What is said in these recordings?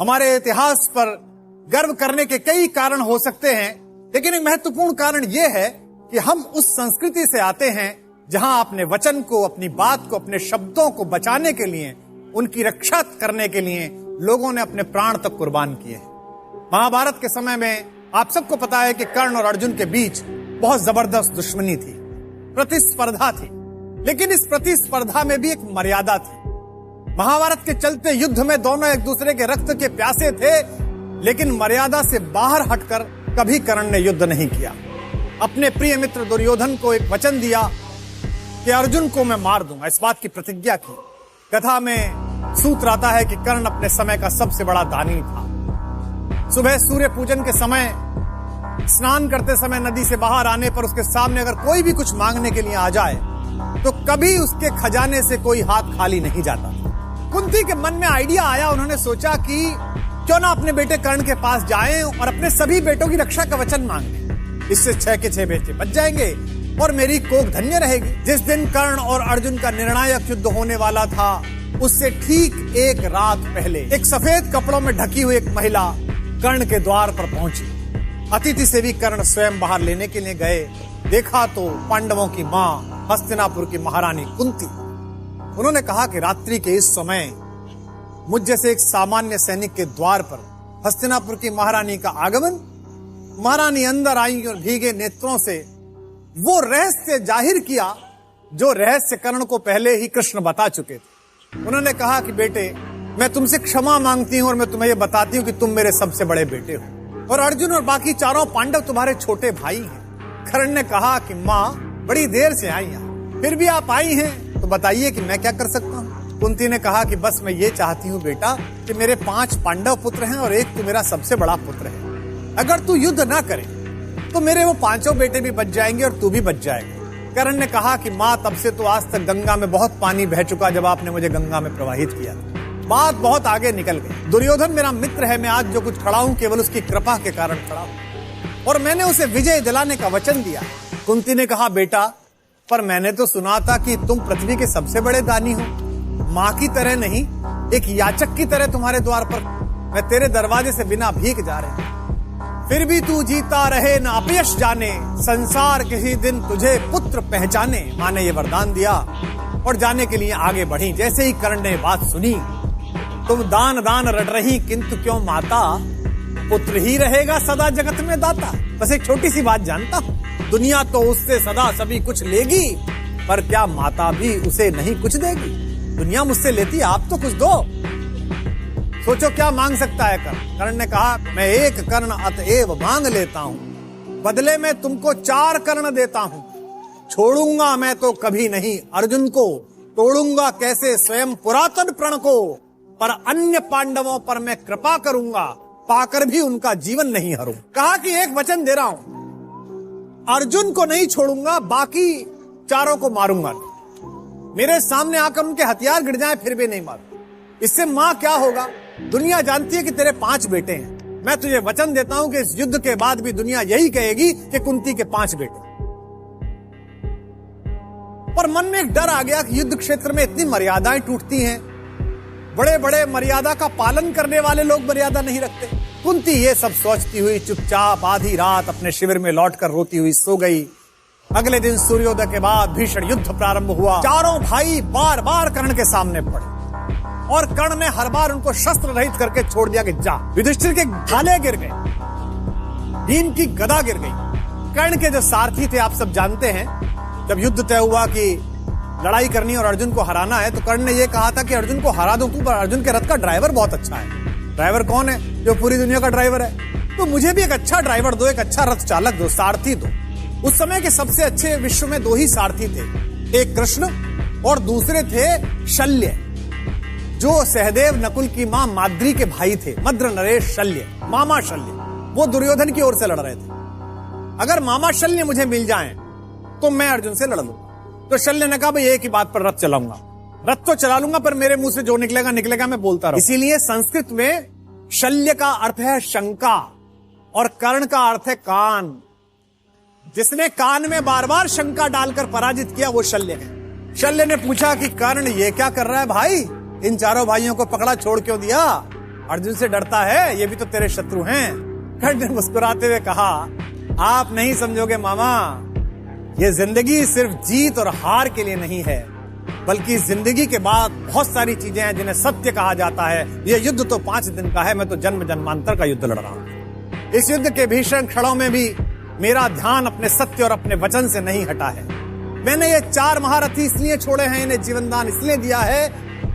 हमारे इतिहास पर गर्व करने के कई कारण हो सकते हैं, लेकिन एक महत्वपूर्ण कारण यह है कि हम उस संस्कृति से आते हैं जहां अपने वचन को, अपनी बात को, अपने शब्दों को बचाने के लिए, उनकी रक्षा करने के लिए लोगों ने अपने प्राण तक कुर्बान किए हैं। महाभारत के समय में आप सबको पता है कि कर्ण और अर्जुन के बीच बहुत जबरदस्त दुश्मनी थी, प्रतिस्पर्धा थी, लेकिन इस प्रतिस्पर्धा में भी एक मर्यादा थी। महाभारत के चलते युद्ध में दोनों एक दूसरे के रक्त के प्यासे थे, लेकिन मर्यादा से बाहर हटकर कभी कर्ण ने युद्ध नहीं किया। अपने प्रिय मित्र दुर्योधन को एक वचन दिया कि अर्जुन को मैं मार दूंगा, इस बात की प्रतिज्ञा की। कथा में सूत्र आता है कि कर्ण अपने समय का सबसे बड़ा दानी था। सुबह सूर्य पूजन के समय स्नान करते समय नदी से बाहर आने पर उसके सामने अगर कोई भी कुछ मांगने के लिए आ जाए तो कभी उसके खजाने से कोई हाथ खाली नहीं जाता। कुंती के मन में आइडिया आया, उन्होंने सोचा कि क्यों ना अपने बेटे कर्ण के पास जाएं और अपने सभी बेटों की रक्षा का वचन मांग लें। इससे 6 के 6 बेटे बच जाएंगे और मेरी कोख धन्य रहेगी। जिस दिन कर्ण और अर्जुन का निर्णायक युद्ध होने वाला था, उससे ठीक एक रात पहले एक सफेद कपड़ों में ढकी हुई एक महिला कर्ण के द्वार पर पहुंची। अतिथि से भी कर्ण स्वयं बाहर लेने के लिए गए। देखा तो पांडवों की मां, हस्तिनापुर की महारानी कुंती। उन्होंने कहा कि रात्रि के इस समय मुझ जैसे एक सामान्य सैनिक के द्वार पर हस्तिनापुर की महारानी का आगमन। महारानी अंदर आई और भीगे नेत्रों से वो रहस्य जाहिर किया जो रहस्य कर्ण को पहले ही कृष्ण बता चुके थे। उन्होंने कहा कि बेटे, मैं तुमसे क्षमा मांगती हूं और मैं तुम्हें यह बताती हूं कि तुम मेरे सबसे बड़े बेटे हो और अर्जुन और बाकी चारों पांडव तुम्हारे छोटे भाई हैं। कर्ण ने कहा कि माँ, बड़ी देर से आई हैं, फिर भी आप आई हैं तो बताइए कि मैं क्या कर सकता हूँ। कुंती ने कहा कि बस मैं ये चाहती हूँ बेटा कि मेरे 5 पांडव पुत्र हैं और एक तू मेरा सबसे बड़ा पुत्र है। अगर तू युद्ध ना करे तो मेरे वो 5 बेटे भी बच जाएंगे और तू भी बच जाएगा। कर्ण ने कहा कि माँ, तब से तो आज तक गंगा में बहुत पानी बह चुका जब आपने मुझे गंगा में प्रवाहित किया। बात बहुत आगे निकल गई। दुर्योधन मेरा मित्र है, मैं आज जो कुछ खड़ा हूँ केवल उसकी कृपा के कारण खड़ा हूँ और मैंने उसे विजय दिलाने का वचन दिया। कुंती ने कहा, बेटा, पर मैंने तो सुना था कि तुम पृथ्वी के सबसे बड़े दानी हो। माँ की तरह नहीं, एक याचक की तरह तुम्हारे द्वार पर मैं तेरे दरवाजे से बिना भीख जा रहे हैं। फिर भी तू जीता रहे न अपयश जाने, संसार किसी दिन तुझे पुत्र पहचाने। माँ ने ये वरदान दिया और जाने के लिए आगे बढ़ी। जैसे ही कर्ण ने बात सुनी, तुम दान दान रट रही किंतु क्यों माता, पुत्र ही रहेगा सदा जगत में दाता। बस एक छोटी सी बात जानता हूं, दुनिया तो उससे सदा सभी कुछ लेगी, पर क्या माता भी उसे नहीं कुछ देगी। दुनिया मुझसे लेती, आप तो कुछ दो। सोचो क्या मांग सकता है कर्ण। कर्ण ने कहा, मैं एक कर्ण अतएव मांग लेता हूं, बदले में तुमको 4 कर्ण देता हूं। छोड़ूंगा मैं तो कभी नहीं अर्जुन को, तोड़ूंगा कैसे स्वयं पुरातन प्रण को, पर अन्य पांडवों पर मैं कृपा करूंगा, पाकर भी उनका जीवन नहीं हरूं। कहा कि एक वचन दे रहा हूं, अर्जुन को नहीं छोड़ूंगा, बाकी 4 को मारूंगा। मेरे सामने आकर उनके हथियार गिर जाएं फिर भी नहीं मारूं। इससे मां क्या होगा? दुनिया जानती है कि तेरे 5 बेटे हैं। मैं तुझे वचन देता हूं कि इस युद्ध के बाद भी दुनिया यही कहेगी कि कुंती के 5 बेटे। पर मन में एक डर आ गया कि युद्ध क्षेत्र में इतनी मर्यादाएं टूटती हैं, बड़े बड़े मर्यादा का पालन करने वाले लोग मर्यादा नहीं रखते। कुंती ये सब सोचती हुई चुपचाप आधी रात अपने शिविर में लौटकर रोती हुई सो गई। अगले दिन सूर्योदय के बाद भीषण युद्ध प्रारंभ हुआ। चारों भाई बार बार कर्ण के सामने पड़े और कर्ण ने हर बार उनको शस्त्र रहित करके छोड़ दिया कि जा। युधिष्ठिर के भाले गिर गए, भीम की गदा गिर गई। कर्ण के जो सारथी थे आप सब जानते हैं, जब युद्ध तय हुआ कि लड़ाई करनी और अर्जुन को हराना है, तो कर्ण ने यह कहा था कि अर्जुन को हरा दूं तू, पर अर्जुन के रथ का ड्राइवर बहुत अच्छा है। ड्राइवर कौन है? जो पूरी दुनिया का ड्राइवर है। तो मुझे भी एक अच्छा ड्राइवर दो, एक अच्छा रथ चालक दो, सारथी दो। उस समय के सबसे अच्छे विश्व में 2 ही सारथी थे, एक कृष्ण और दूसरे थे शल्य, जो सहदेव नकुल की मां माद्री के भाई थे। मद्र नरेश शल्य, मामा शल्य, वो दुर्योधन की ओर से लड़ रहे थे। अगर मामा शल्य मुझे मिल जाएं तो मैं अर्जुन से लड़ लूंगा। तो शल्य ने कहा, भाई एक ही बात पर रथ चलाऊंगा, रथ तो चला लूंगा, पर मेरे मुंह से जो निकलेगा निकलेगा, मैं बोलता रहूं। इसीलिए संस्कृत में शल्य का अर्थ है शंका और कर्ण का अर्थ है कान। जिसने कान में बार बार शंका डालकर पराजित किया वो शल्य है। शल्य ने पूछा कि कर्ण ये क्या कर रहा है भाई, इन चारों भाइयों को पकड़ा छोड़ क्यों दिया? अर्जुन से डरता है, ये भी तो तेरे शत्रु हैं। कर्ण ने मुस्कुराते हुए कहा, आप नहीं समझोगे मामा, ये जिंदगी सिर्फ जीत और हार के लिए नहीं है, बल्कि जिंदगी के बाद बहुत सारी चीजें हैं जिन्हें सत्य कहा जाता है। ये युद्ध तो 5 दिन का है, मैं तो जन्म जन्मांतर का युद्ध लड़ रहा हूं। इस युद्ध के भीषण क्षणों में भी मेरा ध्यान अपने सत्य और अपने वचन से नहीं हटा है। मैंने ये 4 महारथी इसलिए छोड़े हैं, इन्हें जीवनदान इसलिए दिया है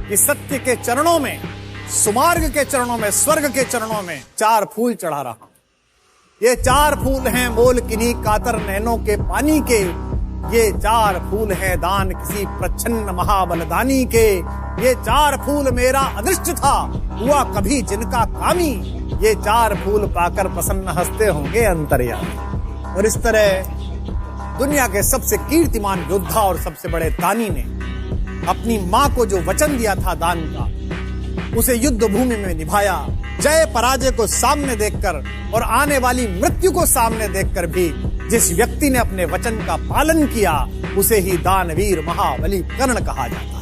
कि सत्य के चरणों में, सुमार्ग के चरणों में, स्वर्ग के चरणों में 4 फूल चढ़ा रहा हूं। ये 4 फूल हैं मोल किन्हीं कातर नैनों के पानी के, ये 4 फूल हैं दान किसी प्रच्छन्न महाबलदानी के, ये 4 फूल मेरा अदृष्ट था हुआ कभी जिनका कामी, ये 4 फूल पाकर प्रसन्न हंसते होंगे अंतर्यामी। और इस तरह दुनिया के सबसे कीर्तिमान योद्धा और सबसे बड़े दानी ने अपनी मां को जो वचन दिया था दान का, उसे युद्ध भूमि में निभाया। जय पराजय को सामने देखकर और आने वाली मृत्यु को सामने देखकर भी जिस व्यक्ति ने अपने वचन का पालन किया, उसे ही दानवीर महाबली कर्ण कहा जाता है।